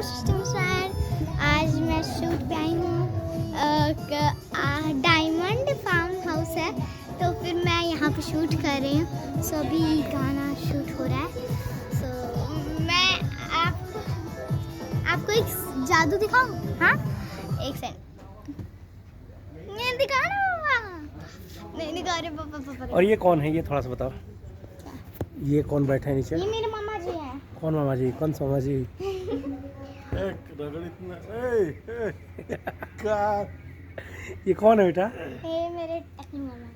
Sir, आज मैं shoot पे आई हूँ। डायमंड फार्म हाउस है, तो फिर मैं यहाँ पे शूट कर रही हूँ। सो अभी गाना शूट हो रहा है। सो मैं आपको एक जादू दिखाऊँ? हाँ, एक सेकंड। ये दिखा रहा हूँ, नहीं दिखा रहे पापा। और ये कौन है? ये थोड़ा सा बताओ। ये कौन बैठा है नीचे? ये मेरे मामा जी हैं। कौन मामा जी? कौन सा मामा जी? ये कौन है बेटा? ये मेरे अपने मामा हैं।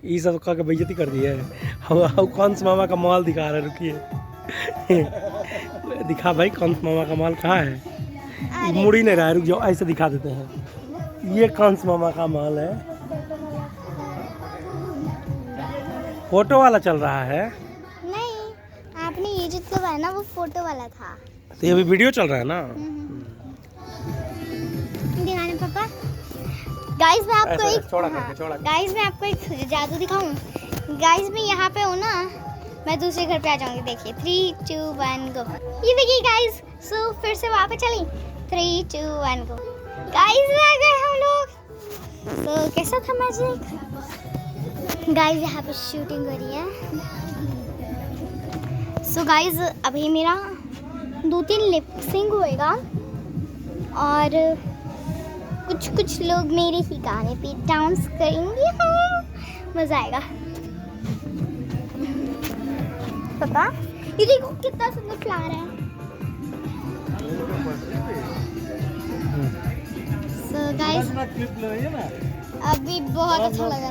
ये सब का बेइज्जती कर दी है। हम कौन सा मामा का माल दिखा रहे? रुकिए दिखा भाई, कौन सा मामा का माल कहाँ है? मुड़ ही नहीं रहा है, रुक जाओ, ऐसे दिखा देते हैं। ये कौन सा मामा का माल है? फोटो वाला चल रहा है? नहीं, आपने ये जो करवाया ना, वो फोटो वाला था। तो ये भी वीडियो चल रहा है ना? दिखाने पापा। गाइस मैं आपको ऐसे एक छोड़ा हाँ, करके, छोड़ा करके। गाइस मैं आपको एक जादू दिखाऊं। गाइस मैं यहाँ पे हूँ ना, मैं दूसरे घर पे आ जाऊंगी। देखिए 3 2 1 गो। ये देखिए गाइस, सो फिर से वहाँ पे चली। 3 2 1 गो। गाइस आ गए हम लोग। सो कैसा था मैजिक? गाइस यहाँ पे शूटिंग हो रही है। सो गाइस अभी मेरा 2-3 लिप सिंक होएगा और कुछ लोग मेरे ही गाने पे डांस करेंगे। हाँ, मजा आएगा। पापा ये देखो कितना सुंदर फ्लावर है। सो गाइस अभी बहुत अच्छा लगा।